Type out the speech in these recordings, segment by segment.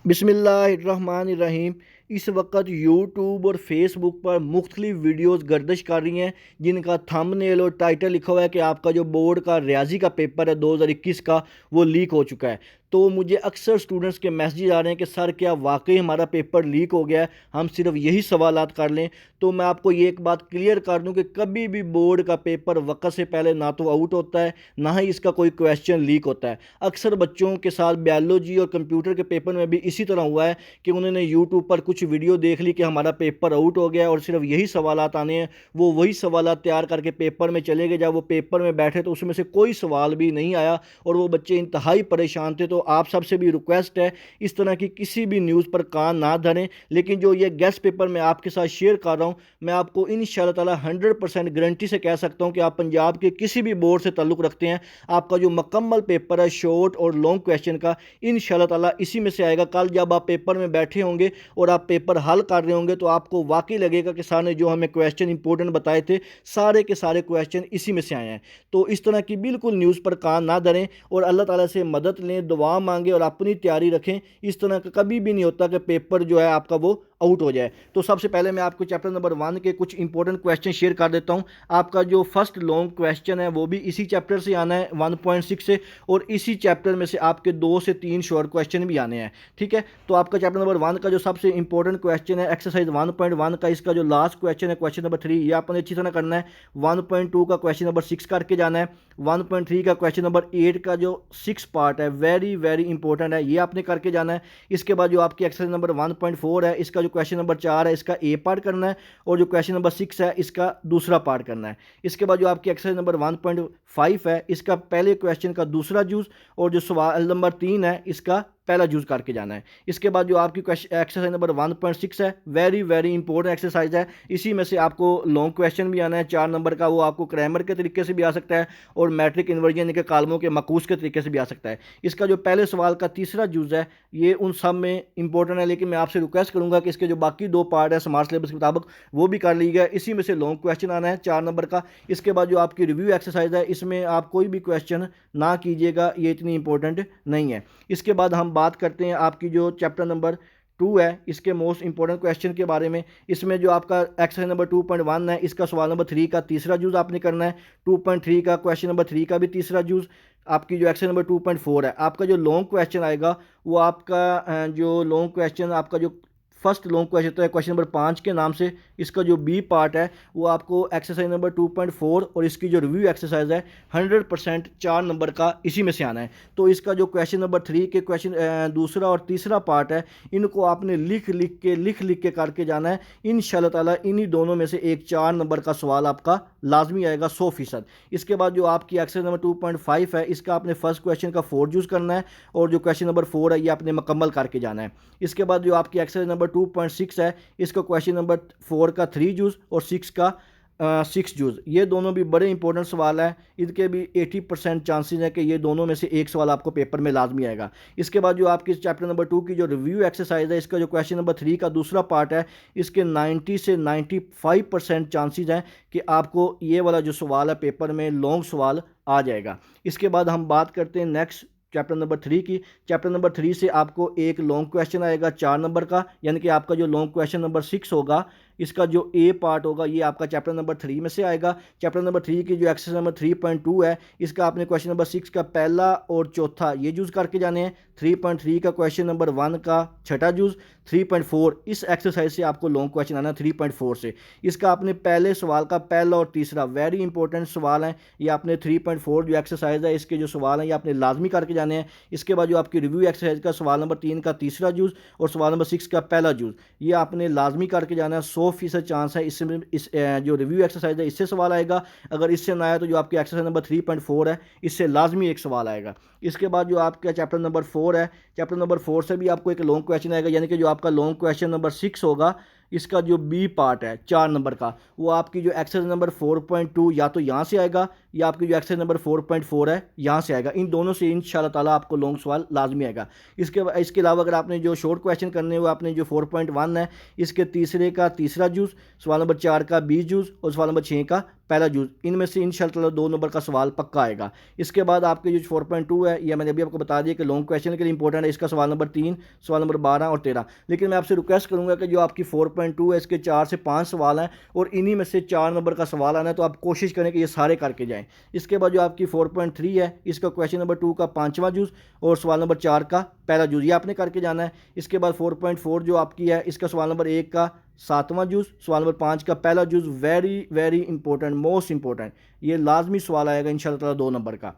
बिस्मिल्लाहिर्रहमानिर्रहीम। इस वक्त यूट्यूब और फेसबुक पर मुख्तलिफ वीडियोस गर्दिश कर रही हैं जिनका थंबनेल और टाइटल लिखा हुआ है कि आपका जो बोर्ड का रियाजी का पेपर है 2021 का वो लीक हो चुका है। तो मुझे अक्सर स्टूडेंट्स के मैसेज आ रहे हैं कि सर क्या वाकई हमारा पेपर लीक हो गया है, हम सिर्फ यही सवालात कर लें। तो मैं आपको ये एक बात क्लियर कर दूं कि कभी भी बोर्ड का पेपर वक्त से पहले ना तो आउट होता है ना ही इसका कोई क्वेश्चन लीक होता है। अक्सर बच्चों के साथ बायोलॉजी और कंप्यूटर के पेपर में भी इसी तरह हुआ है कि उन्होंने यूट्यूब पर कुछ वीडियो देख ली कि हमारा पेपर आउट हो गया और सिर्फ यही सवालात आने हैं, वो वही सवालात तैयार करके पेपर में चले गए। जब वो पेपर में बैठे तो उसमें से कोई सवाल भी नहीं आया और वो बच्चे इंतहाई परेशान थे। तो आप सबसे भी रिक्वेस्ट है, इस तरह की किसी भी न्यूज़ पर कान ना धरें। लेकिन जो ये गेस्ट पेपर मैं आपके साथ शेयर कर रहा हूँ, मैं आपको इंशाल्लाह ताला 100% गारंटी से कह सकता हूँ कि आप पंजाब के किसी भी बोर्ड से ताल्लुक़ रखते हैं, आपका जो मुकम्मल पेपर है शॉर्ट और लॉन्ग क्वेश्चन का, इंशाल्लाह ताला इसी में से आएगा। कल जब आप पेपर में बैठे होंगे और आप पेपर हल कर रहे होंगे तो आपको वाकई लगेगा कि सर ने जो हमें क्वेश्चन इंपॉर्टेंट बताए थे सारे के सारे क्वेश्चन इसी में से आए हैं। तो इस तरह की बिल्कुल न्यूज़ पर कान ना धरें और अल्लाह ताला से मदद लें, दुआ मांगें और अपनी तैयारी रखें। इस तरह का कभी भी नहीं होता कि पेपर जो है आपका वो आउट हो जाए। तो सबसे पहले मैं आपको चैप्टर नंबर 1 के कुछ इंपॉर्टेंट क्वेश्चन शेयर कर देता हूं। आपका जो फर्स्ट लॉन्ग क्वेश्चन है वो भी इसी चैप्टर से आना है 1.6 से, और इसी चैप्टर में से आपके 2 से 3 शॉर्ट क्वेश्चन भी आने हैं। ठीक है, तो आपका चैप्टर नंबर 1 का जो सबसे इंपॉर्टेंट क्वेश्चन है एक्सरसाइज 1.1 का, इसका जो लास्ट क्वेश्चन है क्वेश्चन नंबर 3, ये आपने अच्छी तरह करना है। 1.2 का क्वेश्चन नंबर 6 करके जाना है। 1.3 का क्वेश्चन नंबर 8 का जो 6 पार्ट है वेरी वेरी इंपॉर्टेंट है, ये आपने करके जाना है। इसके बाद जो आपकी एक्सरसाइज नंबर 1.4 है, इसका जो क्वेश्चन नंबर 4 है इसका ए पार्ट करना है, और जो क्वेश्चन नंबर 6 है इसका दूसरा पार्ट करना है। इसके बाद जो आपकी एक्सरसाइज नंबर 1.5 है, इसका पहले क्वेश्चन का दूसरा जूस, और जो सवाल नंबर 3 है इसका पहला यूज़ करके जाना है। इसके बाद जो आपकी एक्सरसाइज नंबर 1.6 है वेरी वेरी इंपॉर्टेंट एक्सरसाइज है, इसी में से आपको लॉन्ग क्वेश्चन भी आना है 4 नंबर का, वो आपको क्रैमर के तरीके से भी आ सकता है और मैट्रिक इन्वर्जन के कालमों के मकूस के तरीके से भी आ सकता है। इसका जो पहले सवाल का तीसरा यूज़ है ये उन सब में इंपॉर्टेंट है, लेकिन मैं आपसे रिक्वेस्ट करूँगा कि इसके जो बाकी 2 पार्ट है स्मार्ट सिलेबस के मुताबिक वो भी कर लीजिएगा। इसी में से लॉन्ग क्वेश्चन आना है 4 नंबर का। इसके बाद जो आपकी रिव्यू एक्सरसाइज है इसमें आप कोई भी क्वेश्चन ना कीजिएगा, ये इतनी इंपॉर्टेंट नहीं है। इसके बाद हम बात करते हैं आपकी जो चैप्टर नंबर 2 है इसके मोस्ट इंपॉर्टेंट क्वेश्चन के बारे में। इसमें जो आपका एक्सरसाइज नंबर 2.1 है इसका सवाल नंबर 3 का तीसरा यूज़ आपने करना है। 2.3 का क्वेश्चन नंबर 3 का भी तीसरा यूज़। आपकी जो एक्सरसाइज नंबर 2.4 है, आपका जो लॉन्ग क्वेश्चन आएगा वो आपका जो लॉन्ग क्वेश्चन आपका जो फर्स्ट लॉन्ग क्वेश्चन तो है क्वेश्चन नंबर 5 के नाम से, इसका जो बी पार्ट है वो आपको एक्सरसाइज नंबर 2.4 और इसकी जो रिव्यू एक्सरसाइज है 100% 4 नंबर का इसी में से आना है। तो इसका जो क्वेश्चन नंबर 3 के क्वेश्चन दूसरा और तीसरा पार्ट है इनको आपने लिख लिख के करके जाना है। इंशाल्लाह ताला इन्हीं दोनों में से एक 4 नंबर का सवाल आपका लाजमी आएगा 100%। इसके बाद जो आपकी एक्सरसाइज नंबर 2.5 है इसका आपने फर्स्ट क्वेश्चन का 4 यूज़ करना है, और जो क्वेश्चन नंबर 4 है ये आपने मुकम्मल करके जाना है। इसके बाद जो आपकी एक्सरसाइज नंबर 2.6 है इसका क्वेश्चन नंबर 4 का 3 जूस और 6 का 6 जूस, ये दोनों भी बड़े इंपॉर्टेंट सवाल हैं। इनके भी 80% चांसेस है कि ये दोनों में से एक सवाल आपको पेपर में लाजमी आएगा। इसके बाद जो आपकी चैप्टर नंबर 2 की जो रिव्यू एक्सरसाइज है इसका जो क्वेश्चन नंबर 3 का दूसरा पार्ट है इसके 90 से 95% चांसेस हैं कि आपको ये वाला जो सवाल है पेपर में लॉन्ग सवाल आ जाएगा। इसके बाद हम बात करते हैं नेक्स्ट चैप्टर नंबर 3 की। चैप्टर नंबर 3 से आपको एक लॉन्ग क्वेश्चन आएगा 4 नंबर का, यानी कि आपका जो लॉन्ग क्वेश्चन नंबर 6 होगा इसका जो ए पार्ट होगा ये आपका चैप्टर नंबर 3 में से आएगा। चैप्टर नंबर 3 की जो एक्सरसाइज नंबर 3.2 है इसका आपने क्वेश्चन नंबर 6 का पहला और चौथा ये यूज़ करके जाने हैं। 3.3 का क्वेश्चन नंबर 1 का छठा यूज़। 3.4 इस एक्सरसाइज से आपको लॉन्ग क्वेश्चन आना है 3.4 से। इसका आपने पहले सवाल का पहला और तीसरा वेरी इंपॉर्टेंट सवाल है, ये आपने 3.4 जो एक्सरसाइज है इसके जो सवाल हैं ये आपने लाजमी करके जाने हैं। इसके बाद जो आपकी रिव्यू एक्सरसाइज का सवाल नंबर 3 का तीसरा यूज़ और सवाल नंबर 6 का पहला यूज़ ये आपने लाजमी करके जाना है। 100% चांस है इसमें जो रिव्यू एक्सरसाइज है इससे सवाल आएगा। अगर इससे ना आया तो जो आपकी एक्सरसाइज नंबर 3.4 है इससे लाजमी एक सवाल आएगा। इसके बाद जो आपका चैप्टर नंबर 4 है, चैप्टर नंबर 4 से भी आपको एक लॉन्ग क्वेश्चन आएगा, यानी कि जो आपका लॉन्ग क्वेश्चन नंबर 6 होगा इसका जो बी पार्ट है 4 नंबर का वो आपकी जो एक्सरसाइज नंबर 4.2 या तो यहाँ से आएगा या आपकी जो एक्सरसाइज नंबर 4.4 है यहाँ से आएगा। इन दोनों से इंशाल्लाह ताला आपको लॉन्ग सवाल लाजमी आएगा। इसके अलावा अगर आपने जो शॉर्ट क्वेश्चन करने हुए आपने जो 4.1 है इसके तीसरे का तीसरा जूस, सवाल नंबर 4 का बी जूस और सवाल नंबर 6 का पहला जूज़, इनमें से इंशाल्लाह 2 नंबर का सवाल पक्का आएगा। इसके बाद आपके जो 4.2 है, यह मैंने अभी आपको बता दिया कि लॉन्ग क्वेश्चन के लिए इंपॉर्टेंट है। इसका सवाल नंबर 3, सवाल नंबर 12 और 13। लेकिन मैं आपसे रिक्वेस्ट करूंगा कि जो आपकी 4.2 है, इसके 4 से 5 सवाल हैं और इन्हीं में से 4 नंबर का सवाल आना है, तो आप कोशिश करें कि ये सारे करके जाएँ। इसके बाद जो आपकी 4.3 है, इसका क्वेश्चन नंबर 2 का 5वां जूज़ और सवाल नंबर 4 का पहला जूज़, ये आपने करके जाना है। इसके बाद 4.4 जो आपकी है, इसका सवाल नंबर 1 का 7वां जूज़, सवाल नंबर 5 का पहला use, very very important, most important, ये लाजमी सवाल आएगा इंशाल्लाह 2 नंबर का।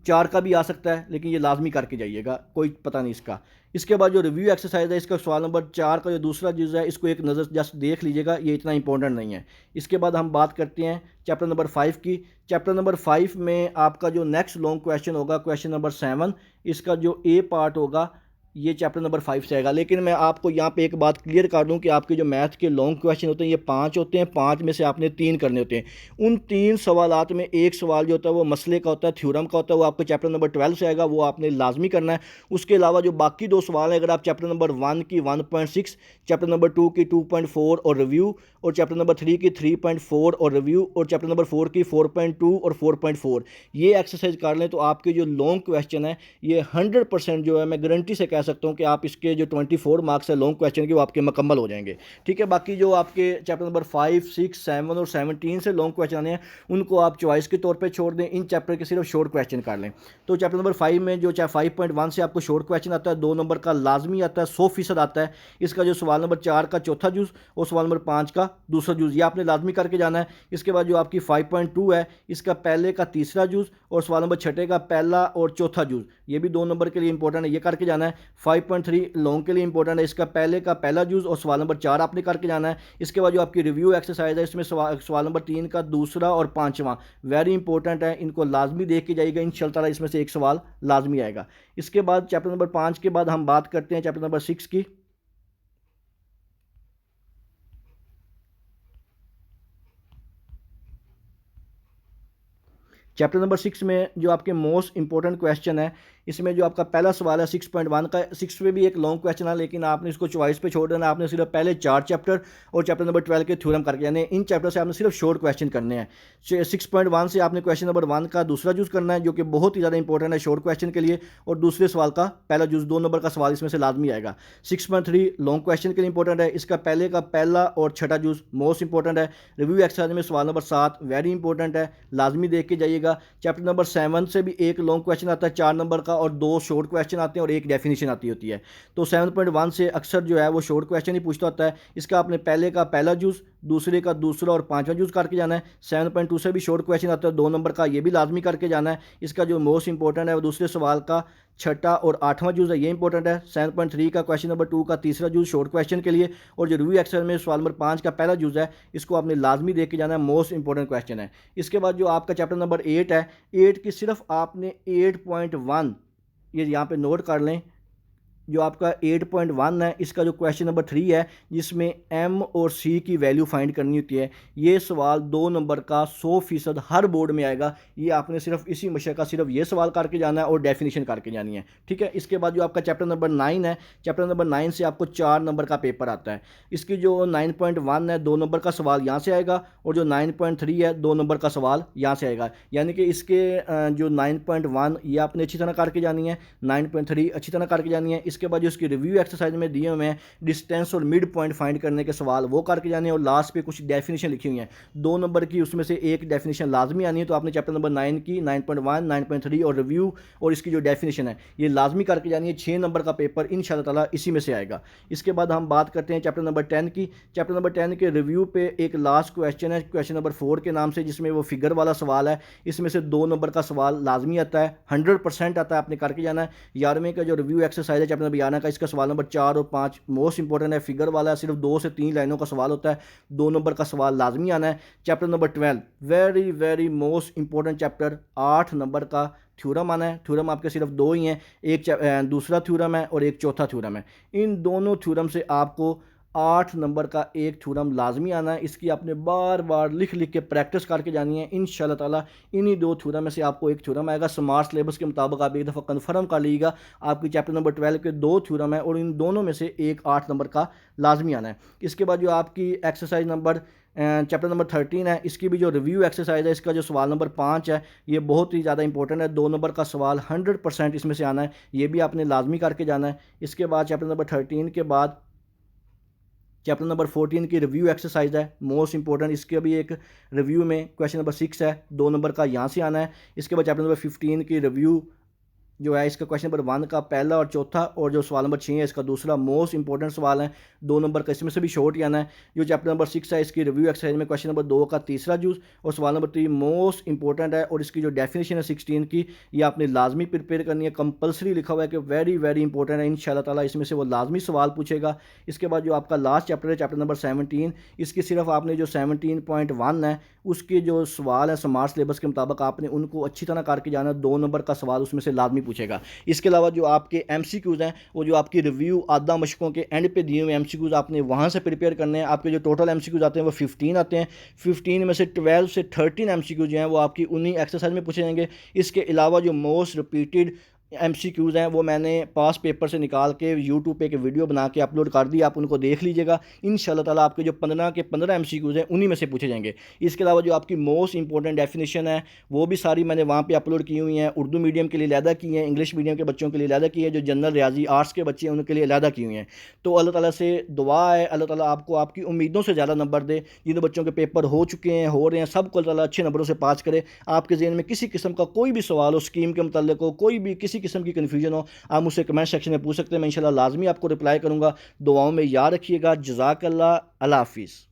4 का भी आ सकता है, लेकिन ये लाजमी करके जाइएगा, कोई पता नहीं इसका। इसके बाद जो रिव्यू एक्सरसाइज है, इसका सवाल नंबर 4 का जो दूसरा जुज़ है, इसको एक नज़र जस्ट देख लीजिएगा, ये इतना इंपॉर्टेंट नहीं है। इसके बाद हम बात करते हैं चैप्टर नंबर 5 की। चैप्टर नंबर 5 में आपका जो नेक्स्ट लॉन्ग क्वेश्चन होगा, क्वेश्चन नंबर 7, इसका जो ए पार्ट होगा, ये चैप्टर नंबर 5 से आएगा। लेकिन मैं आपको यहाँ पे एक बात क्लियर कर दूँ कि आपके जो मैथ के लॉन्ग क्वेश्चन होते हैं, ये 5 होते हैं, 5 में से आपने 3 करने होते हैं। उन 3 सवालात में एक सवाल जो होता है वो मसले का होता है, थ्योरम का होता है, वो आपको चैप्टर नंबर 12 से आएगा, वो आपने लाजमी करना है। उसके अलावा जो बाकी 2 सवाल हैं, अगर आप चैप्टर नंबर 1 की 1.6, चैप्टर नंबर 2 की 2.4 और रिव्यू, और चैप्टर नंबर 3 की 3.4 और रिव्यू, और चैप्टर नंबर 4 की 4.2 और 4.4, ये एक्सरसाइज कर लें तो आपके जो लॉन्ग क्वेश्चन है, ये 100% जो है, मैं गारंटी से कह सकता हूँ कि आप इसके जो 24 मार्क्स है लॉन्ग क्वेश्चन के, वो आपके मुकम्मल हो जाएंगे। ठीक है, बाकी जो आपके चैप्टर नंबर 5, 6, 7 और 17 से लॉन्ग क्वेश्चन आने हैं, उनको आप चॉइस के तौर पे छोड़ दें, इन चैप्टर के सिर्फ शॉर्ट क्वेश्चन कर लें। तो चैप्टर नंबर 5 में जो 5.1 से आपको शॉर्ट क्वेश्चन आता है, 2 नंबर का लाजमी आता है, 100% आता है। इसका जो सवाल नंबर 4 का चौथा जूज़ और सवाल नंबर 5 का दूसरा जूज़, ये आपने लाजमी करके जाना है। इसके बाद जो आपकी 5.2 है, इसका पहले का तीसरा जूज़ और सवाल नंबर 6 का पहला और चौथा जूज़, ये भी 2 नंबर के लिए इंपॉर्टेंट है, ये करके जाना है। 5.3 लॉन्ग के लिए इंपॉर्टेंट है, इसका पहले का पहला जूज़ और सवाल नंबर 4 आपने करके जाना है। इसके बाद जो आपकी रिव्यू एक्सरसाइज है, इसमें सवाल नंबर 3 का दूसरा और 5वां वेरी इंपॉर्टेंट है, इनको लाजमी देख के जाइएगा, इंशाल्लाह इसमें से एक सवाल लाजमी आएगा। इसके बाद चैप्टर नंबर 5 के बाद हम बात करते हैं चैप्टर नंबर 6 की। चैप्टर नंबर 6 में जो आपके मोस्ट इंपॉर्टेंट क्वेश्चन है, इसमें जो आपका पहला सवाल है 6.1 का, 6 में भी एक लॉन्ग क्वेश्चन है, लेकिन आपने इसको चॉइस पे छोड़ देना। आपने सिर्फ पहले 4 चैप्टर और चैप्टर नंबर 12 के थ्योरम करके जाने हैं। इन चैप्टर से आपने सिर्फ शॉर्ट क्वेश्चन करने हैं। 6.1 से आपने क्वेश्चन नंबर 1 का दूसरा जूज़ करना है, जो कि बहुत ही ज़्यादा इंपॉर्टेंट है शॉर्ट क्वेश्चन के लिए, और दूसरे सवाल का पहला जूज़, 2 नंबर का सवाल इसमें से लाजमी आएगा। 6.3 लॉन्ग क्वेश्चन के लिए इंपॉर्टेंट है, इसका पहले का पहला और छठा जूज़ मोस्ट इंपॉर्टेंट है। रिव्यू एक्सरसाइज में सवाल नंबर 7 वेरी इंपॉर्टेंट है, लाजमी देख के जाइएगा। चैप्टर नंबर 7 से भी एक लॉन्ग क्वेश्चन आता है 4 नंबर का, और 2 शॉर्ट क्वेश्चन आते हैं और एक डेफिनेशन आती होती है। तो 7.1 से अक्सर जो है वो शॉर्ट क्वेश्चन ही पूछता होता है। इसका आपने पहले का पहला जूज़, दूसरे का दूसरा और 5वां जूज़ करके जाना है। 7.2 से भी शॉर्ट क्वेश्चन आता है 2 नंबर का, ये भी लाजमी करके जाना है। इसका जो मोस्ट इंपॉर्टेंट है वो दूसरे सवाल का छठा और 8वां जूज़ है, ये इंपॉर्टेंट है। 7.3 का क्वेश्चन नंबर 2 का तीसरा जूज़ शॉर्ट क्वेश्चन के लिए, और जो रिव्यू एक्सरसाइज में सवाल नंबर 5 का पहला जूज़ है, इसको आपने लाजमी देख के जाना है, मोस्ट इंपॉर्टेंट क्वेश्चन है। इसके बाद जो आपका चैप्टर नंबर 8 है, 8 की सिर्फ आपने 8.1 ये यहाँ पे नोट कर लें। जो आपका 8.1 है, इसका जो क्वेश्चन नंबर 3 है, जिसमें एम और सी की वैल्यू फाइंड करनी होती है, ये सवाल 2 नंबर का 100% हर बोर्ड में आएगा। ये आपने सिर्फ इसी मशक का सिर्फ ये सवाल करके जाना है और डेफिनेशन करके जानी है। ठीक है, इसके बाद जो आपका चैप्टर नंबर 9 है, चैप्टर नंबर 9 से आपको 4 नंबर का पेपर आता है। इसकी जो 9.1 है, 2 नंबर का सवाल यहाँ से आएगा, और जो 9.3 है, 2 नंबर का सवाल यहाँ से आएगा। यानी कि इसके जो 9.1 ये आपने अच्छी तरह करके जानी है, 9.3 अच्छी तरह करके जानी है। इसके बाद जो इसकी रिव्यू एक्सरसाइज में दिए हुए हैं डिस्टेंस और मिड पॉइंट फाइंड करने के सवाल, वो करके जाने हैं, और लास्ट पे कुछ डेफिनेशन लिखी हुई हैं 2 नंबर की, उसमें से एक डेफिनेशन लाजमी आनी है। तो आपने चैप्टर नंबर 9 की 9.1, 9.3 और रिव्यू और इसकी जो डेफिनेशन है ये लाजमी करके जानी है। 6 नंबर का पेपर इंशाल्लाह ताला इसी में से आएगा। इसके बाद हम बात करते हैं चैप्टर नंबर 10 की। चैप्टर नंबर 10 के रिव्यू पे एक लास्ट क्वेश्चन है, क्वेश्चन नंबर 4 के नाम से, जिसमें वो फिगर वाला सवाल है। इसमें से 2 नंबर का सवाल लाजमी आता है, 100% आता है, आपने करके जाना है। 11वें का जो रिव्यू एक्सरसाइज है चैप्टर नंबर 11 का, इसका सवाल नंबर 4 और 5 मोस्ट इंपॉर्टेंट है, फिगर वाला है, सिर्फ 2 से 3 लाइनों का सवाल होता है, 2 नंबर का सवाल लाजमी आना है। Chapter number 12 very very most important chapter, 8 number का थ्योरम आना है। थ्योरम आपके सिर्फ 2 ही हैं, एक दूसरा थ्योरम है और एक चौथा थ्योरम है। इन दोनों थ्योरम से आपको 8 नंबर का एक थ्योरम लाजमी आना है। इसकी आपने बार बार लिख लिख के प्रैक्टिस करके जानी है। इंशाल्लाह ताला इन्हीं 2 थ्योरम में से आपको एक थ्योरम आएगा। स्मार्ट सिलेबस के मुताबिक आप एक दफ़ा कन्फर्म कर लीजिएगा, आपकी चैप्टर नंबर 12 के 2 थ्योरम है और इन दोनों में से एक 8 नंबर का लाजमी आना है। इसके बाद जो आपकी एक्सरसाइज नंबर चैप्टर नंबर 13 है, इसकी भी जो रिव्यू एक्सरसाइज है, इसका जो सवाल नंबर 5 है ये बहुत ही ज़्यादा इंपॉर्टेंट है। 2 नंबर का सवाल 100% इसमें से आना है, ये भी आपने लाजमी करके जाना है। इसके बाद चैप्टर नंबर 13 के बाद चैप्टर नंबर 14 की रिव्यू एक्सरसाइज है, मोस्ट इंपॉर्टेंट। इसके भी एक रिव्यू में क्वेश्चन नंबर 6 है, 2 नंबर का यहाँ से आना है। इसके बाद चैप्टर नंबर 15 की रिव्यू जो है, इसका क्वेश्चन नंबर 1 का पहला और चौथा, और जो सवाल नंबर 6 है इसका दूसरा मोस्ट इंपॉर्टेंट सवाल है, 2 नंबर का इसमें से भी शॉर्ट ही आना है। जो चैप्टर नंबर 6 है इसकी रिव्यू एक्सरसाइज में क्वेश्चन नंबर 2 का तीसरा जूस और सवाल नंबर 3 मोस्ट इंपॉर्टेंट है, और इसकी जो डेफिनेशन है 16 की, ये आपने लाजमी प्रिपेयर करनी है, कंपलसरी लिखा हुआ है कि वेरी वेरी इंपॉर्टेंट है, इंशाल्लाह ताला इसमें से वो लाजमी सवाल पूछेगा। इसके बाद जो आपका लास्ट चैप्टर है, चैप्टर नंबर 17, इसकी सिर्फ आपने जो 17.1 है उसके जो सवाल है स्मार्ट सिलेबस के मुताबिक आपने उनको अच्छी तरह करके जाना, 2 नंबर का सवाल उसमें से लाजमी पूछेगा। इसके अलावा जो आपके एमसीक्यूज़ हैं वो जो आपकी रिव्यू आधा मशकों के एंड पे दिए हुए एमसीक्यूज़ आपने वहाँ से प्रिपेयर करने हैं। आपके जो टोटल एमसीक्यूज़ आते हैं वो 15 आते हैं, 15 में से 12 से 13 एमसीक्यूज़ जो हैं वो आपकी उन्हीं एक्सरसाइज में पूछे जाएंगे। इसके अलावा जो मोस्ट रिपीटेड एमसीक्यूज़ हैं वो मैंने पास पेपर से निकाल के यूट्यूब पे एक वीडियो बना के अपलोड कर दी, आप उनको देख लीजिएगा। इंशाल्लाह ताला आपके जो 15 के 15 एमसीक्यूज़ हैं उन्हीं में से पूछे जाएंगे। इसके अलावा जो आपकी मोस्ट इंपॉर्टेंट डेफिनेशन है वो भी सारी मैंने वहाँ पे अपलोड की हुई हैं, उर्दू मीडियम के लिए अलहदा की हैं, इंग्लिश मीडियम के बच्चों के लिए अलहदा की है, जो जनरल रियाजी आर्ट्स के बच्चे हैं उनके लिए अलहदा की हुई हैं। तो अल्लाह ताला से दुआ है अल्लाह ताला आपको आपकी उम्मीदों से ज़्यादा नंबर दे। जिन बच्चों के पेपर हो चुके हैं, हो रहे हैं, सबको अल्लाह ताला अच्छे नंबरों से पास करे। आपके ज़हन में किसी किस्म का कोई भी सवाल हो, स्कीम के मतलब हो, कोई भी किसी किस्म की कन्फ्यूजन हो, आप मुझसे कमेंट सेक्शन में पूछ सकते हैं, मैं इंशाल्लाह लाजमी आपको रिप्लाई करूंगा। दुआओं में याद रखिएगा। जज़ाकल्लाह, अल्लाह हाफिज़।